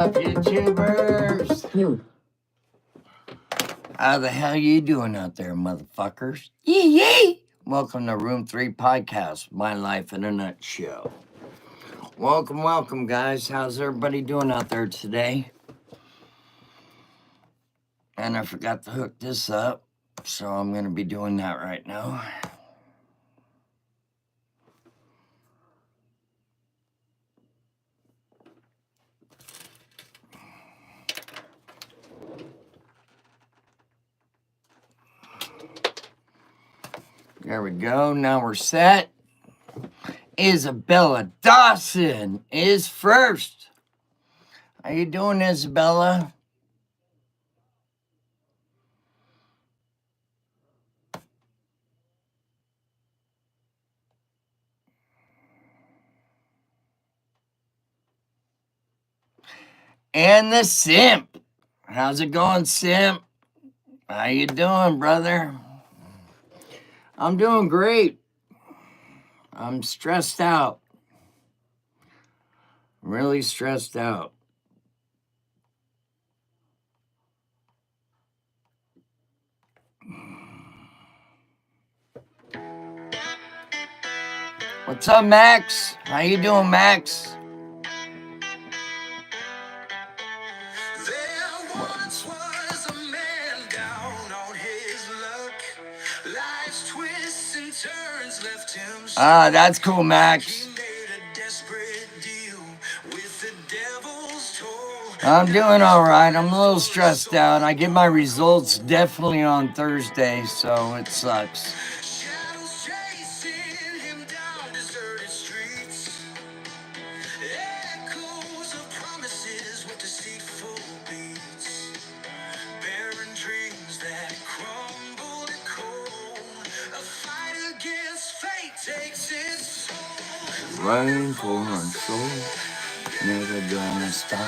Up, YouTubers? How the hell you doing out there, motherfuckers? Yee! Welcome to Room 3 Podcast, My Life in a Nutshell. Welcome, guys. How's everybody doing out there today? And I forgot to hook this up, so I'm going to be doing that right now. There we go. Now we're set. Isabella Dawson is first. How you doing, Isabella? And the Simp. How's it going, Simp? How you doing, brother? I'm doing great. I'm stressed out. Really stressed out. What's up, Max? How you doing, Max? Ah, that's cool, Max. I'm doing all right. I'm a little stressed out. I get my results definitely on Thursday, so it sucks. Rain for my soul, never gonna stop.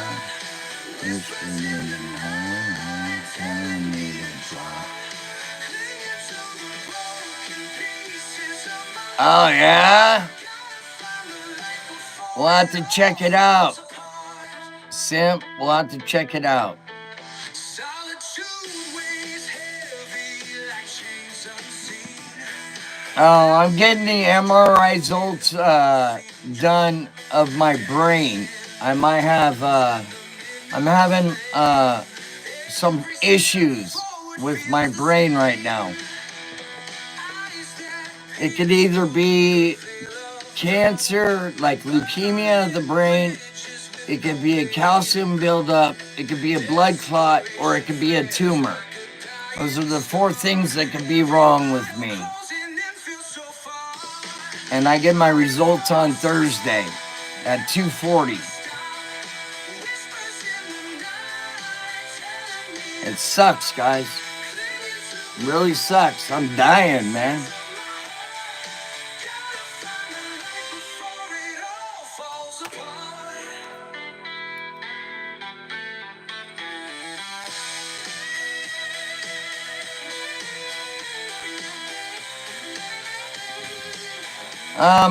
It's been in the night, telling me to drop. Oh yeah? We'll have to check it out. Simp, we'll have to check it out. Oh, I'm getting the MRI results done of my brain. I might have, I'm having some issues with my brain right now. It could either be cancer, like leukemia of the brain. It could be a calcium buildup. It could be a blood clot, or it could be a tumor. Those are the four things that could be wrong with me. And I get my results on Thursday at 2:40. It sucks, guys. It really sucks. I'm dying, man.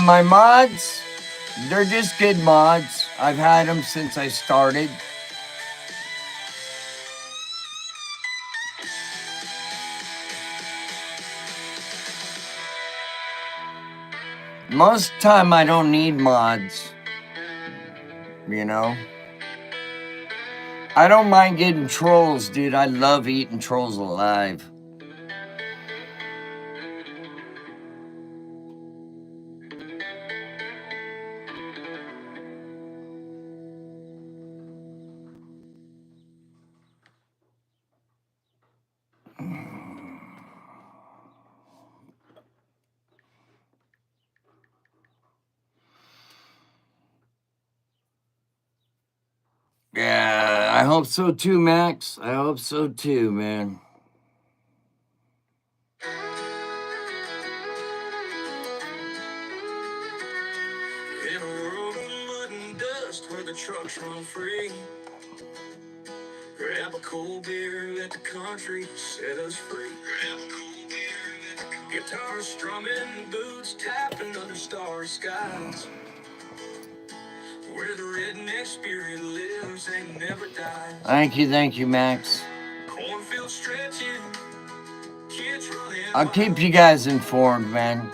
My mods, they're just good mods. I've had them since I started. Most of the time I don't need mods, you know. I don't mind getting trolls, dude. I love eating trolls alive. Yeah, I hope so too, Max. I hope so too, man. In a world of mud and dust where the trucks run free, grab a cold beer, let the country set us free. Grab a cold beer, let the country. Guitar strumming, boots tapping under starry skies. Thank you, Max. I'll keep you guys informed, man.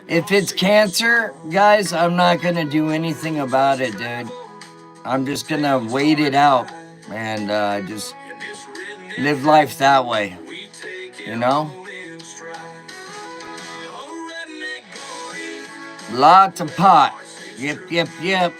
If it's cancer, guys, I'm not gonna do anything about it, dude. I'm just gonna wait it out and just live life that way, you know? Lots of pot. Yep, yep, yep.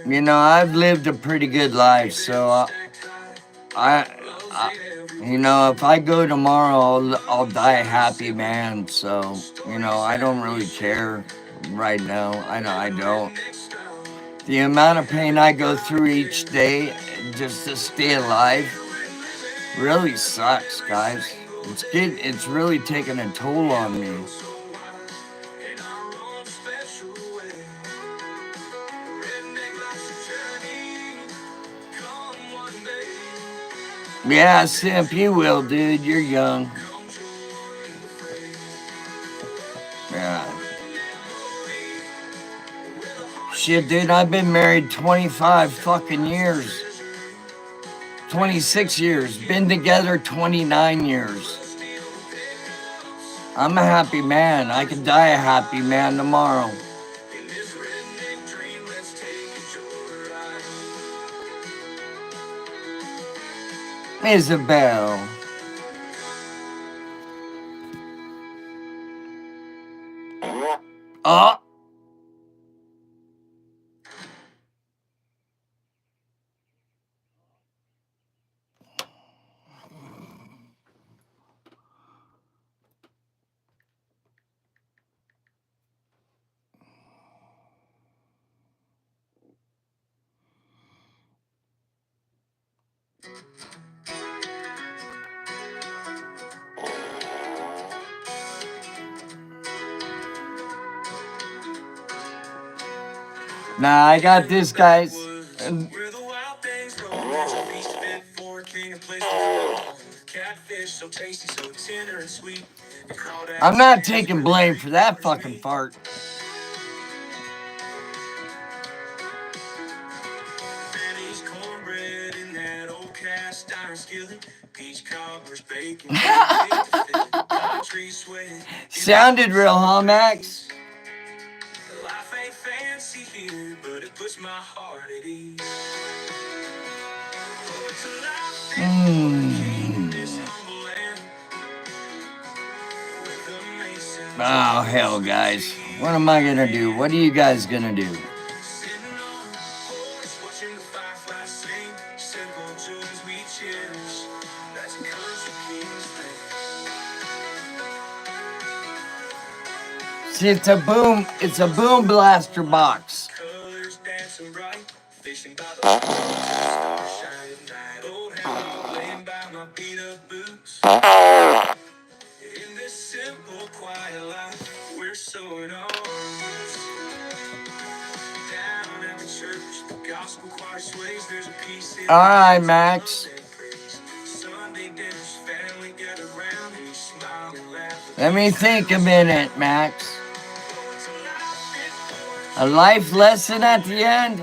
You know, I've lived a pretty good life, so you know, if I go tomorrow, I'll die a happy man. So, you know, I don't really care right now. I don't. The amount of pain I go through each day just to stay alive really sucks, guys. It's really taking a toll on me. Yeah, Simp, you will, dude. You're young. Yeah. Shit, dude, I've been married 25 fucking years. 26 years. Been together 29 years. I'm a happy man. I could die a happy man tomorrow. Isabel. Oh. Nah, I got this, guys. I'm not taking blame for that fucking fart. Sounded real, huh, Max? Oh, hell, guys. What am I gonna do? What are you guys gonna do? See, it's a boom blaster box. All right, Max. Let me think a minute, Max. A life lesson at the end?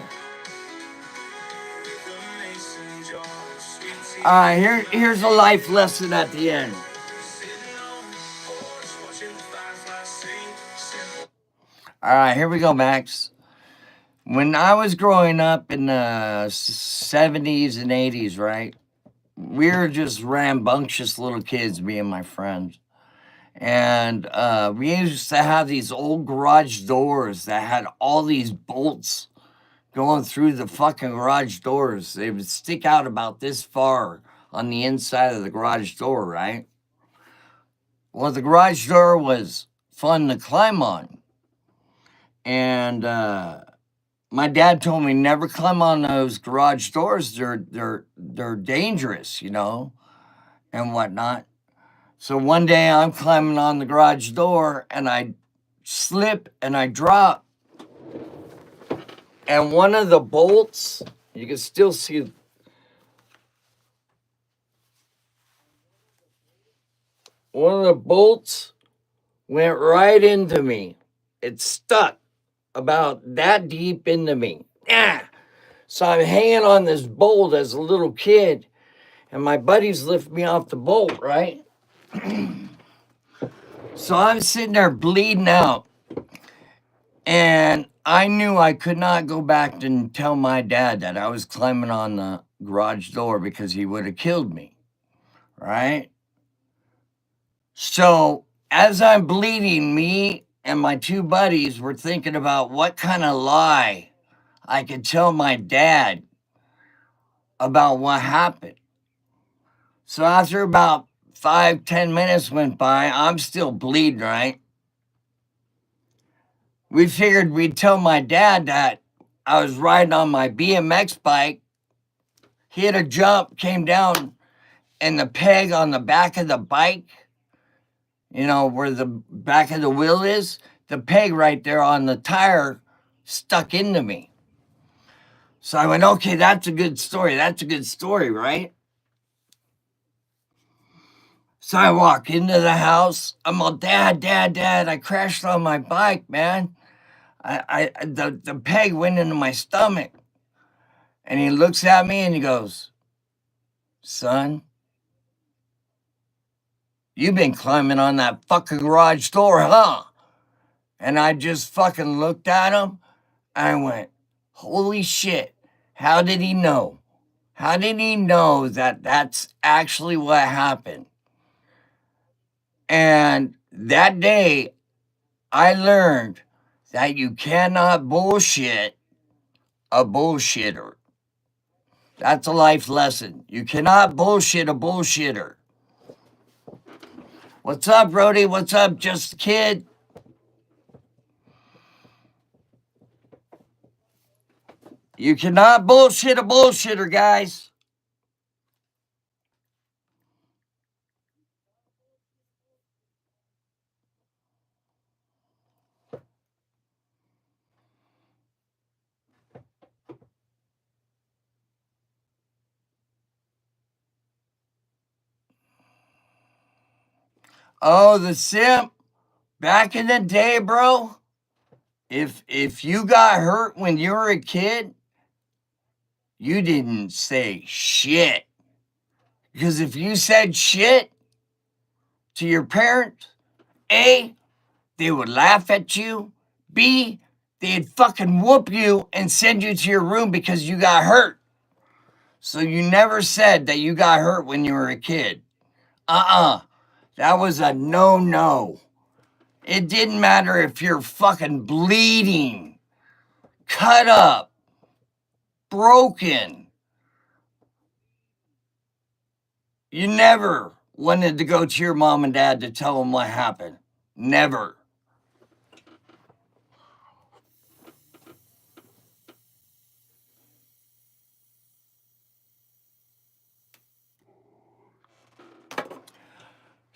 All right, here's a life lesson at the end. All right, here we go, Max. When I was growing up in the 70s and 80s, right? We were just rambunctious little kids, me and my friends. And we used to have these old garage doors that had all these bolts going through the fucking garage doors. They would stick out about this far on the inside of the garage door, right? Well, the garage door was fun to climb on. And my dad told me never climb on those garage doors. They're dangerous, you know, and whatnot. So one day I'm climbing on the garage door and I slip and I drop. And one of the bolts, you can still see, one of the bolts went right into me. It stuck about that deep into me. Ah! So I'm hanging on this bolt as a little kid, and my buddies lift me off the bolt, right? So I'm sitting there bleeding out, and I knew I could not go back and tell my dad that I was climbing on the garage door because he would have killed me, right? So as I'm bleeding, me and my two buddies were thinking about what kind of lie I could tell my dad about what happened. So after about 5-10 minutes went by, I'm still bleeding, right? We figured we'd tell my dad that I was riding on my BMX bike, hit a jump, came down, and the peg on the back of the bike, you know, where the back of the wheel is, the peg right there on the tire stuck into me. So I went, okay, that's a good story. That's a good story, right? So I walk into the house. I'm all, Dad, I crashed on my bike, man. The peg went into my stomach. And he looks at me and he goes, son, you've been climbing on that fucking garage door, huh? And I just fucking looked at him. I went, holy shit. How did he know? How did he know that that's actually what happened? And that day, I learned that you cannot bullshit a bullshitter. That's a life lesson. You cannot bullshit a bullshitter. What's up, Brody? What's up, Just a Kid? You cannot bullshit a bullshitter, guys. Oh, the simp. Back in the day, bro, if you got hurt when you were a kid, you didn't say shit. Because if you said shit to your parents, A, they would laugh at you. B, they'd fucking whoop you and send you to your room because you got hurt. So you never said that you got hurt when you were a kid. That was a no-no. It didn't matter if you're fucking bleeding, cut up, broken. You never wanted to go to your mom and dad to tell them what happened. Never.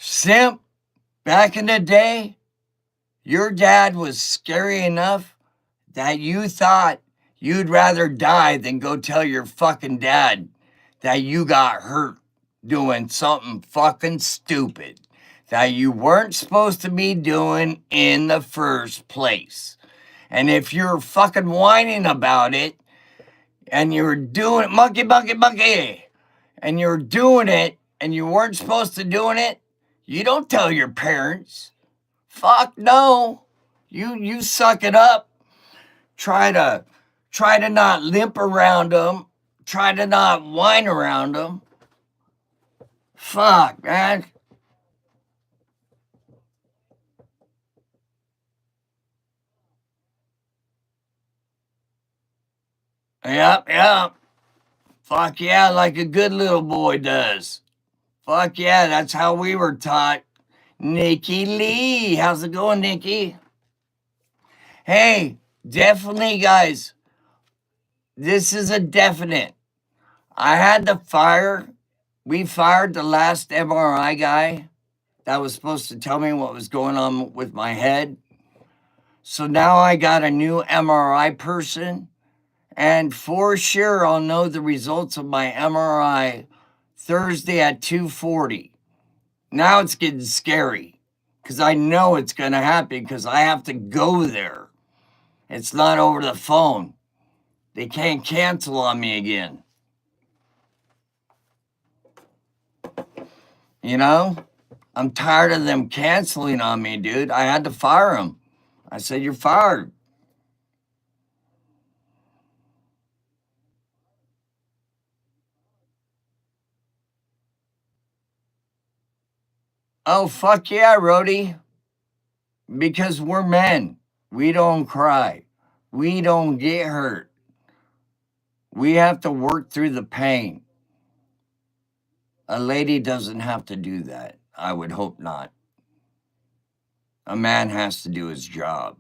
Simp, back in the day, your dad was scary enough that you thought you'd rather die than go tell your fucking dad that you got hurt doing something fucking stupid that you weren't supposed to be doing in the first place. And if you're fucking whining about it and you're doing it, monkey, and you're doing it and you weren't supposed to doing it, you don't tell your parents. Fuck no. You suck it up. Try to not limp around them. Try to not whine around them. Fuck, man. Yep. Fuck yeah, like a good little boy does. Fuck yeah, that's how we were taught. Nikki Lee. How's it going, Nikki? Hey, definitely, guys. This is a definite. I had to fire. We fired the last MRI guy that was supposed to tell me what was going on with my head. So now I got a new MRI person, and for sure I'll know the results of my MRI Thursday at 2:40. Now it's getting scary because I know it's going to happen because I have to go there. It's not over the phone. They can't cancel on me again. You know? I'm tired of them canceling on me, dude. I had to fire them. I said, "You're fired." Oh, fuck yeah, Rhodey. Because we're men. We don't cry. We don't get hurt. We have to work through the pain. A lady doesn't have to do that. I would hope not. A man has to do his job,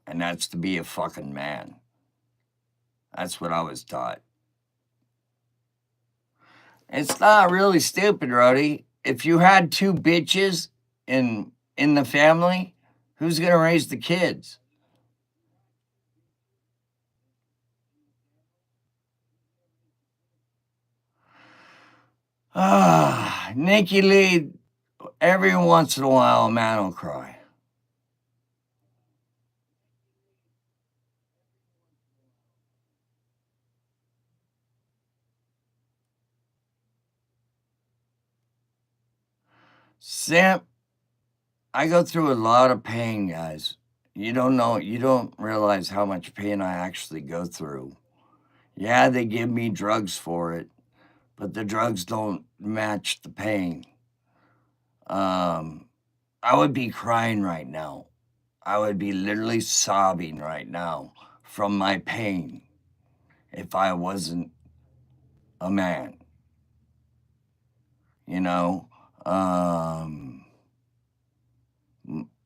and that's to be a fucking man. That's what I was taught. It's not really stupid, Rhodey. If you had two bitches in the family, who's gonna raise the kids? Ah, Nikki Lee, every once in a while a man will cry. Simp, I go through a lot of pain, guys. You don't know, you don't realize how much pain I actually go through. Yeah, they give me drugs for it, but the drugs don't match the pain. I would be crying right now. I would be literally sobbing right now from my pain if I wasn't a man. You know, um,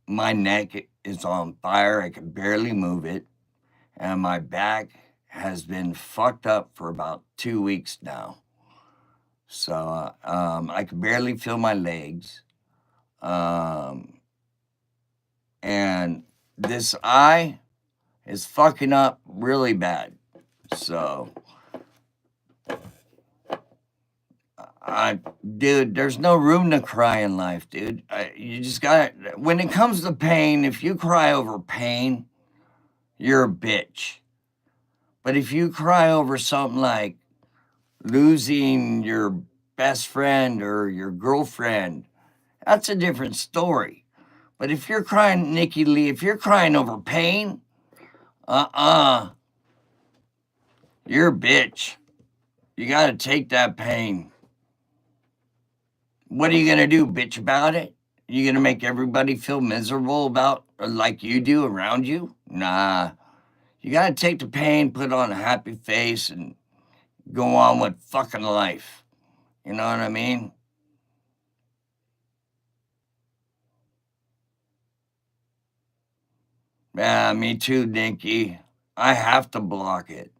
my neck is on fire. I can barely move it. And my back has been fucked up for about 2 weeks now. So I can barely feel my legs. Um, and this eye is fucking up really bad. So, dude, there's no room to cry in life, dude. You just got to, when it comes to pain, if you cry over pain, you're a bitch. But if you cry over something like losing your best friend or your girlfriend, that's a different story. But if you're crying, Nikki Lee, if you're crying over pain, uh-uh, you're a bitch. You got to take that pain. What are you going to do, bitch about it? You going to make everybody feel miserable about like you do around you? Nah. You got to take the pain, put on a happy face, and go on with fucking life. You know what I mean? Yeah, me too, Dinky. I have to block it.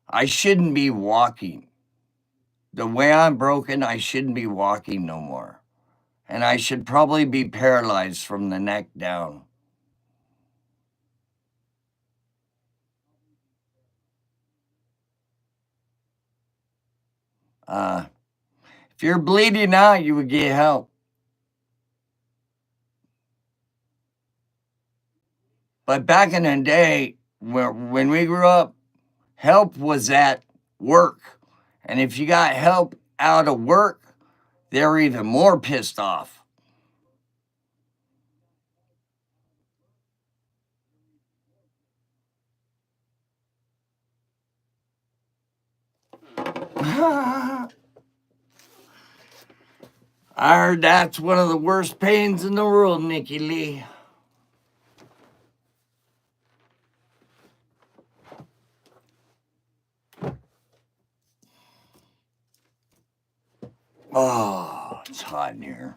I shouldn't be walking. The way I'm broken, I shouldn't be walking no more. And I should probably be paralyzed from the neck down. Uh, if you're bleeding out, you would get help. But back in the day, when we grew up, help was at work. And if you got help out of work, they were even more pissed off. I heard that's one of the worst pains in the world, Nikki Lee. Oh, it's hot in here.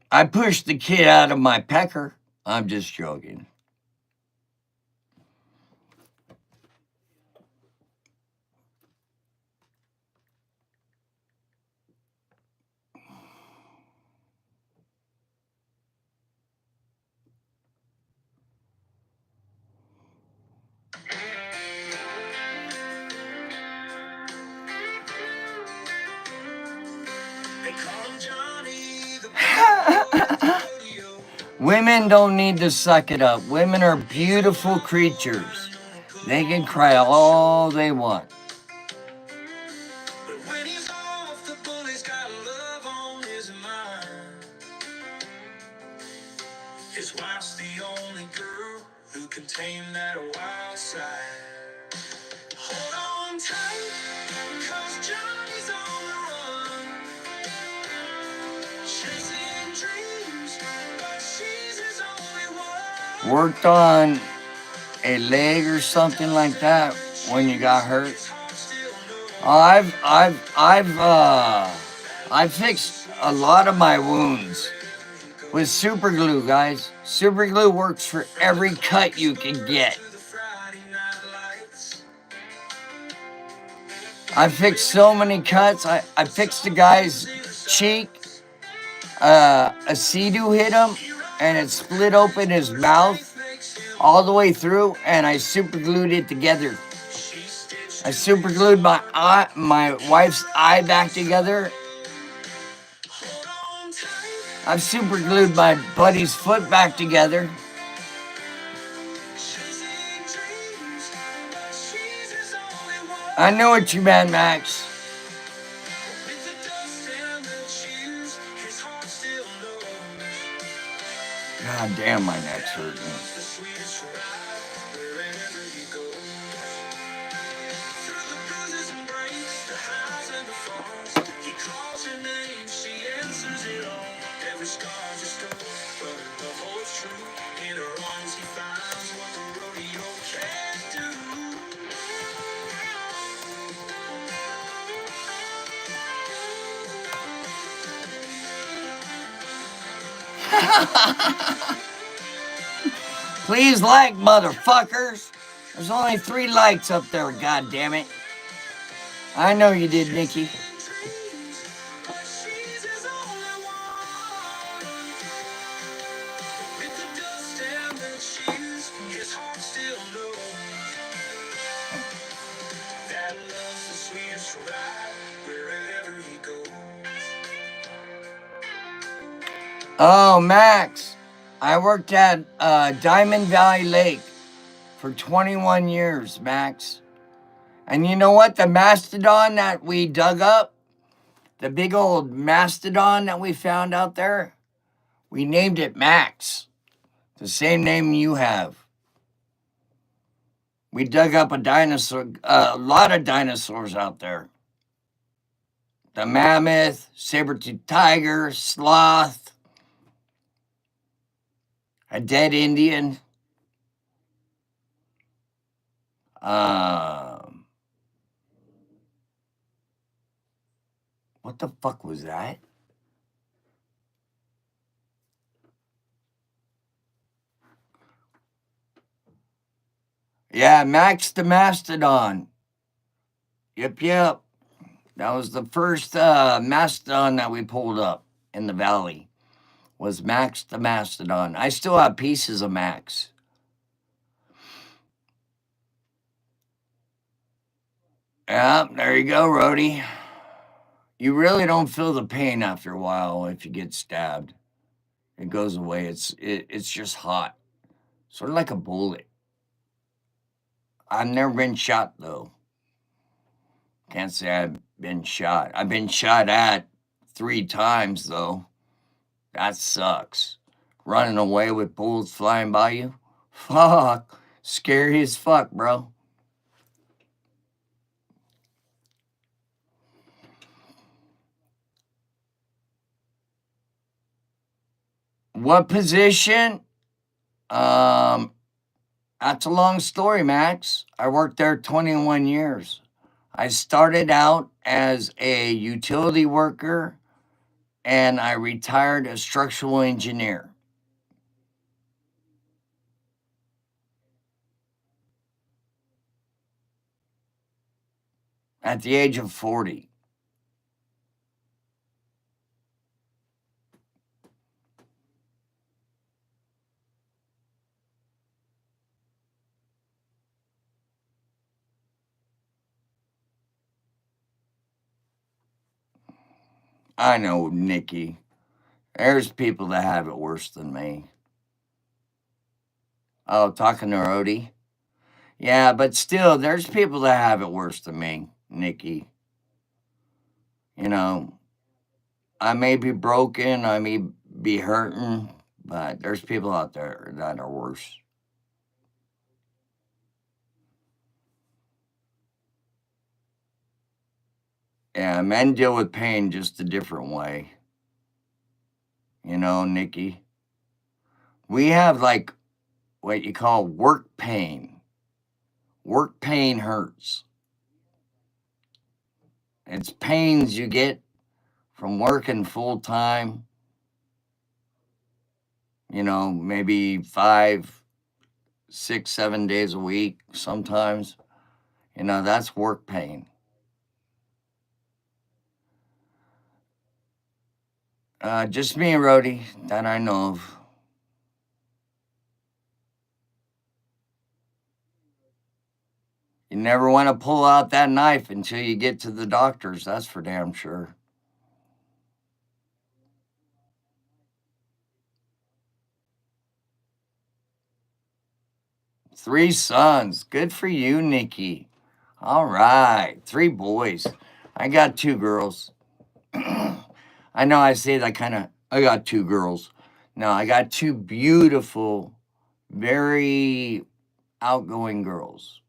I pushed the kid out of my pecker. I'm just joking. Women don't need to suck it up. Women are beautiful creatures. They can cry all they want. But when he's off, the bully's got love on his mind. His wife's the only girl who can tame that wild side. Hold on tight, 'cause Johnny's on the run. Chasing dreams, but she's his only one. Worked on a leg or something like that when you got hurt. I've fixed a lot of my wounds with super glue, guys. Super glue works for every cut you can get. I fixed so many cuts. I fixed a guy's cheek. A sea-doo hit him, and it split open his mouth all the way through, and I super glued it together. I super glued my wife's eye back together. I've super glued my buddy's foot back together. I know what you meant, Max. God damn, my neck's hurting. Please like, motherfuckers. There's only 3 likes up there, god damn it. I know you did, Nikki. Oh, Max, I worked at Diamond Valley Lake for 21 years, Max. And you know what? The mastodon that we dug up, the big old mastodon that we found out there, we named it Max. The same name you have. We dug up a lot of dinosaurs out there. The mammoth, saber-toothed tiger, sloth, a dead Indian. What the fuck was that? Yeah, Max the Mastodon. Yep. That was the first mastodon that we pulled up in the valley. Was Max the Mastodon. I still have pieces of Max. Yeah, there you go, Rhodey. You really don't feel the pain after a while if you get stabbed. It goes away. It's just hot. Sort of like a bullet. I've never been shot, though. Can't say I've been shot. I've been shot at 3 times, though. That sucks. Running away with bullets flying by you? Fuck. Scary as fuck, bro. What position? That's a long story, Max. I worked there 21 years. I started out as a utility worker and I retired as structural engineer. At the age of 40. I know, Nikki. There's people that have it worse than me. Oh, talking to Rhodey. Yeah, but still, there's people that have it worse than me, Nikki. You know, I may be broken, I may be hurting, but there's people out there that are worse. Yeah, men deal with pain just a different way. You know, Nikki. We have like what you call work pain. Work pain hurts. It's pains you get from working full time, maybe 5, 6, 7 days a week sometimes. That's work pain. Just me and Rhodey that I know of. You never want to pull out that knife until you get to the doctors, that's for damn sure. 3 sons. Good for you, Nikki. All right. 3 boys. I got 2 girls. I know I say that I got 2 girls. No, I got 2 beautiful, very outgoing girls.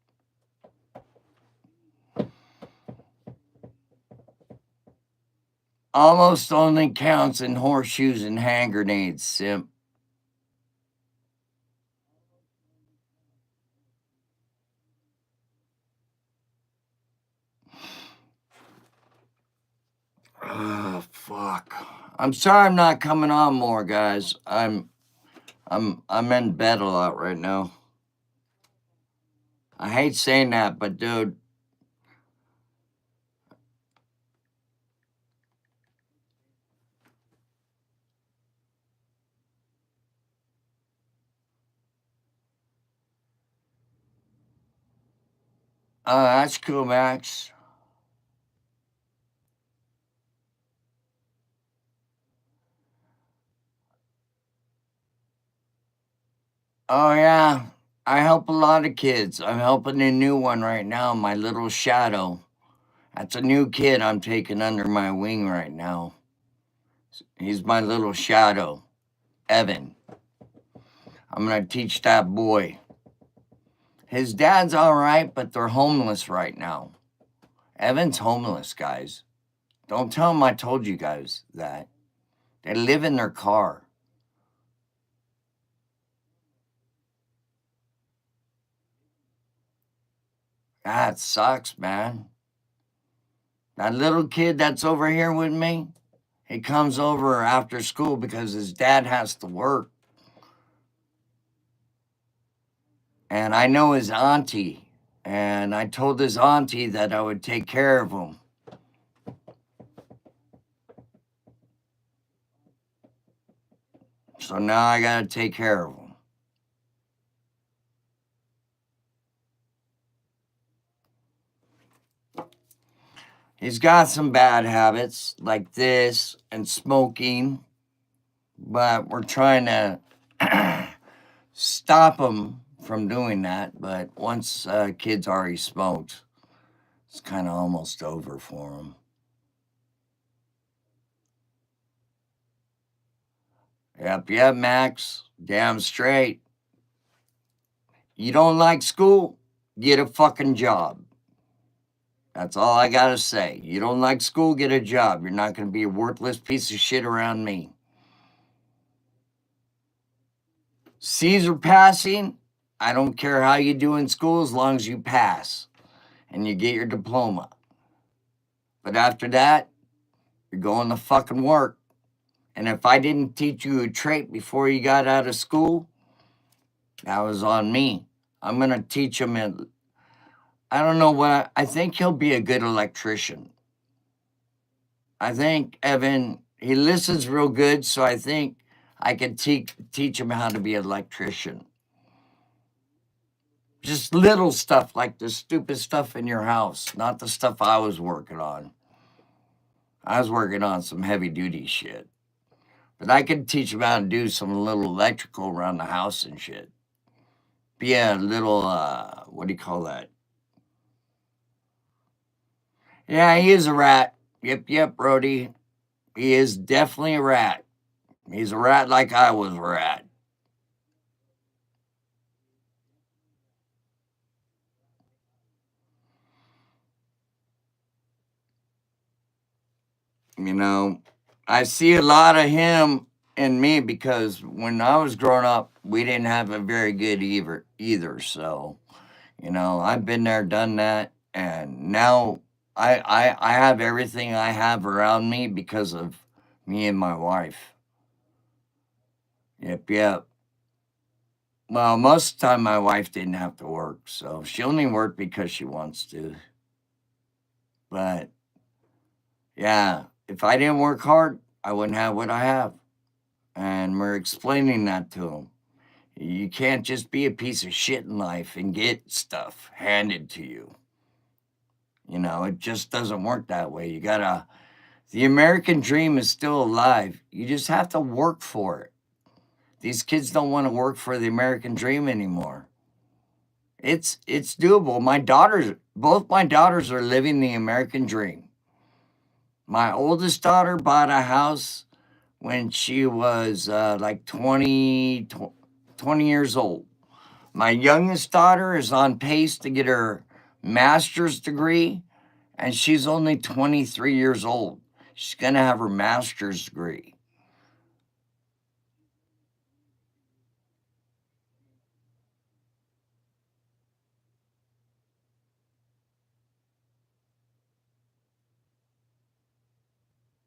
Almost only counts in horseshoes and hand grenades, simp. Oh, fuck. I'm sorry I'm not coming on more, guys. I'm in bed a lot right now. I hate saying that, but dude, that's cool, Max. Oh yeah, I help a lot of kids. I'm helping a new one right now, my little shadow. That's a new kid I'm taking under my wing right now. He's my little shadow, Evan. I'm gonna teach that boy. His dad's all right, but they're homeless right now. Evan's homeless, guys. Don't tell him I told you guys that. They live in their car. That sucks, man. That little kid that's over here with me, he comes over after school because his dad has to work. And I know his auntie. And I told his auntie that I would take care of him. So now I got to take care of him. He's got some bad habits like this and smoking, but we're trying to stop him from doing that. But once kids already smoked, it's kind of almost over for him. Yep, Max. Damn straight. You don't like school? Get a fucking job. That's all I gotta say. You don't like school? Get a job. You're not gonna be a worthless piece of shit around me. C's are passing. I don't care how you do in school as long as you pass and you get your diploma. But after that, you're going to fucking work. And if I didn't teach you a trait before you got out of school, that was on me. I'm gonna teach him. I don't know what. I think he'll be a good electrician. I think Evan, he listens real good, so I think I can teach him how to be an electrician. Just little stuff like the stupid stuff in your house, not the stuff I was working on. I was working on some heavy duty shit. But I could teach him how to do some little electrical around the house and shit. be a little, what do you call that? Yeah, he is a rat. Yep, Brody. He is definitely a rat. He's a rat like I was a rat. You know, I see a lot of him in me because when I was growing up, we didn't have a very good either. So, I've been there, done that, and now I have everything I have around me because of me and my wife. Yep. Well, most of the time my wife didn't have to work, so she only worked because she wants to. But yeah, if I didn't work hard, I wouldn't have what I have. And we're explaining that to him. You can't just be a piece of shit in life and get stuff handed to you. It just doesn't work that way. The American dream is still alive. You just have to work for it. These kids don't want to work for the American dream anymore. It's doable. Both my daughters are living the American dream. My oldest daughter bought a house when she was like 20 years old. My youngest daughter is on pace to get her master's degree, and she's only 23 years old. She's going to have her master's degree.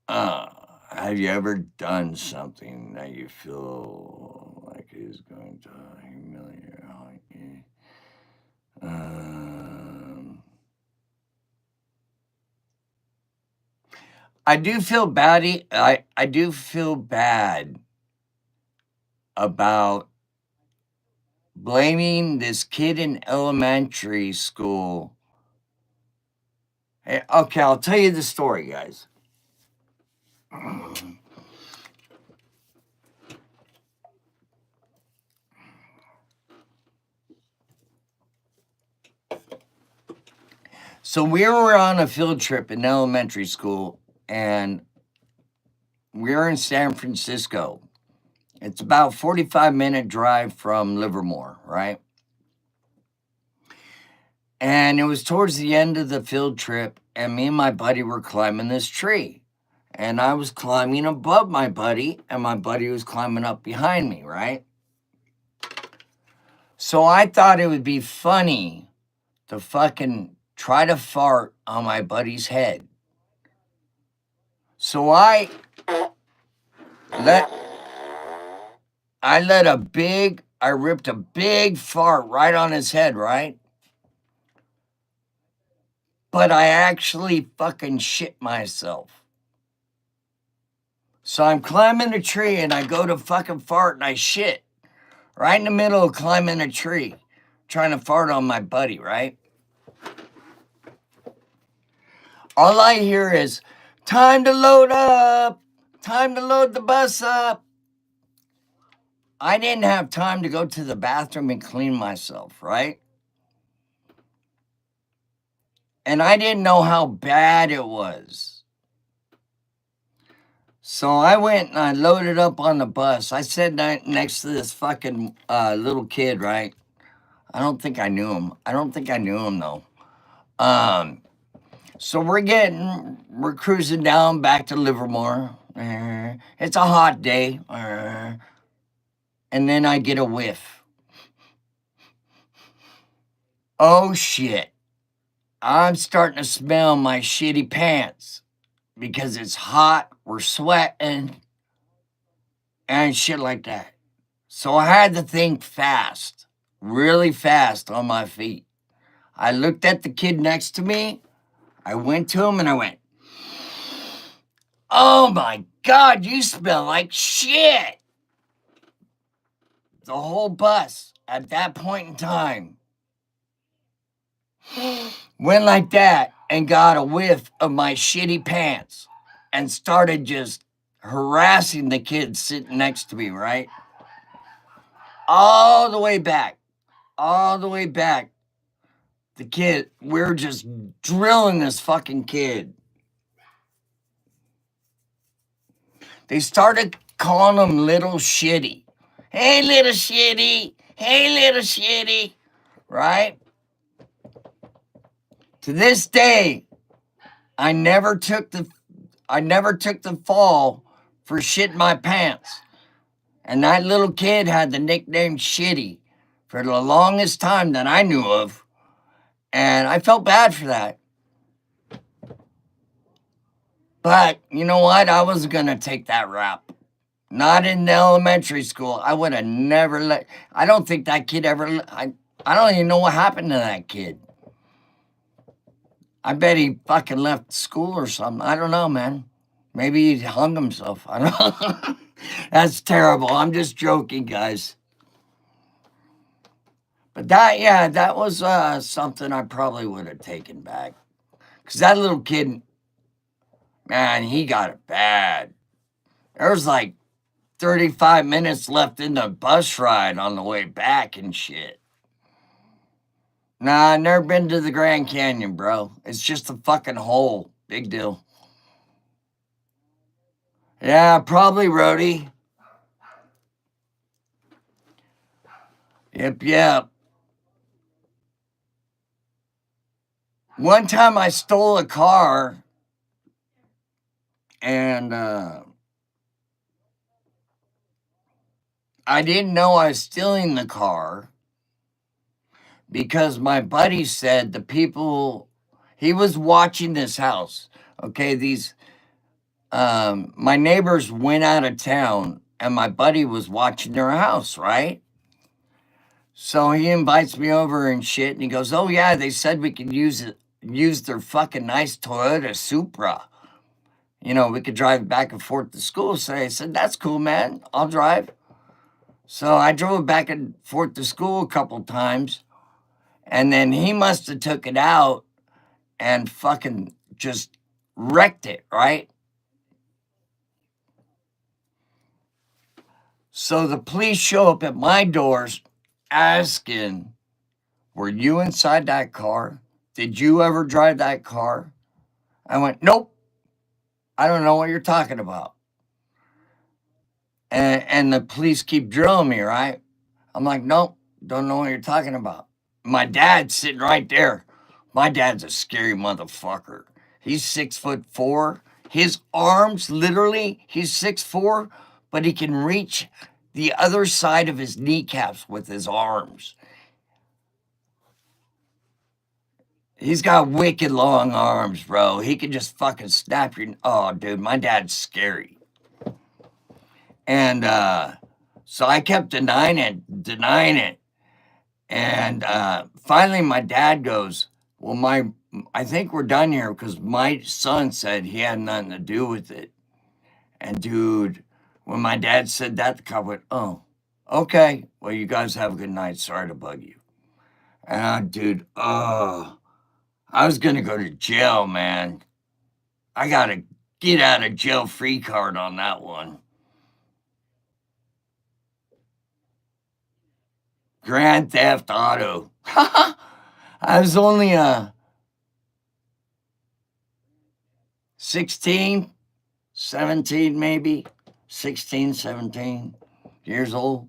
Uh, have you ever done something that you feel like is going to humiliate you? Um, I do feel bad. I do feel bad about blaming this kid in elementary school. Okay, I'll tell you the story, guys. So we were on a field trip in elementary school, and we were in San Francisco. It's about 45-minute drive from Livermore, right? And it was towards the end of the field trip, and me and my buddy were climbing this tree. And I was climbing above my buddy, and my buddy was climbing up behind me, right? So I thought it would be funny to fucking try to fart on my buddy's head. So let I ripped a big fart right on his head, right? But I actually fucking shit myself. So I'm climbing a tree and I go to fucking fart and I shit right in the middle of climbing a tree, trying to fart on my buddy, right? All I hear is, time to load up, time to load the bus up. I didn't have time to go to the bathroom and clean myself, right? And I didn't know how bad it was. So I went and I loaded up on the bus. I sat next to this fucking little kid, right? I don't think I knew him. I don't think I knew him though. So we're cruising down back to Livermore. It's a hot day. And then I get a whiff. Oh shit. I'm starting to smell my shitty pants because it's hot, we're sweating, and shit like that. So I had to think fast, really fast on my feet. I looked at the kid next to me. I went to him and I went, "Oh my God, you smell like shit." The whole bus at that point in time went like that and got a whiff of my shitty pants and started just harassing the kid sitting next to me, right? All the way back. all the way back. The kid, we're just drilling this fucking kid. They started calling him Little Shitty. Hey, little shitty. Hey, little shitty. Right? To this day, I never took the fall for shitting my pants. And that little kid had the nickname Shitty for the longest time that I knew of. And I felt bad for that. But you know what? I wasn't going to take that rap. Not in elementary school. I would have never let. I don't think that kid ever. I don't even know what happened to that kid. I bet he fucking left school or something. I don't know, man. Maybe he hung himself. I don't know. That's terrible. I'm just joking, guys. But that was something I probably would have taken back. Because that little kid, man, he got it bad. There was like 35 minutes left in the bus ride on the way back and shit. Nah, I've never been to the Grand Canyon, bro. It's just a fucking hole. Big deal. Yeah, probably, Rhodey. Yep. One time I stole a car and I didn't know I was stealing the car because my buddy said he was watching this house. Okay, my neighbors went out of town and my buddy was watching their house, right? So he invites me over and shit, and he goes, "Oh yeah, they said we could use their fucking nice Toyota Supra. You know, we could drive back and forth to school." So I said, "That's cool, man. I'll drive." So I drove back and forth to school a couple times, and then he must have took it out and fucking just wrecked it, right? So the police show up at my doors asking, "Were you inside that car? Did you ever drive that car?" I went, "Nope. I don't know what you're talking about." And the police keep drilling me, right? I'm like, "Nope, don't know what you're talking about." My dad's sitting right there. My dad's a scary motherfucker. He's 6'4". His arms, literally, he's 6'4", but he can reach the other side of his kneecaps with his arms. He's got wicked long arms, bro. He can just fucking snap your. Oh, dude, my dad's scary. And so I kept denying it. And finally, my dad goes, "Well, I think we're done here because my son said he had nothing to do with it." And dude, when my dad said that, the cop went, "Oh, okay. Well, you guys have a good night. Sorry to bug you." And dude, I was gonna go to jail, man. I got a get out of jail free card on that one. Grand Theft Auto. I was only 16, 17 maybe, 16, 17 years old.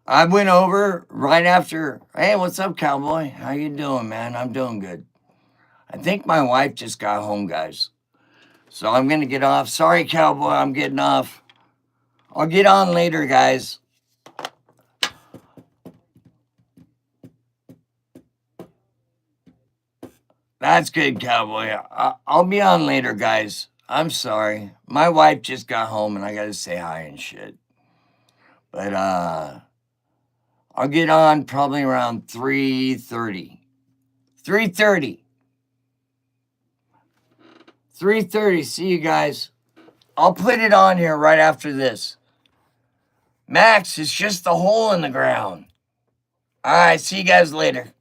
I went over right after, "Hey, what's up, cowboy? How you doing, man?" "I'm doing good." I think my wife just got home, guys. So I'm going to get off. Sorry, cowboy, I'm getting off. I'll get on later, guys. That's good, cowboy. I'll be on later, guys. I'm sorry. My wife just got home and I got to say hi and shit. But I'll get on probably around 3:30. 3:30. 3:30. See you guys. I'll put it on here right after this. Max, it's just a hole in the ground. All right, see you guys later.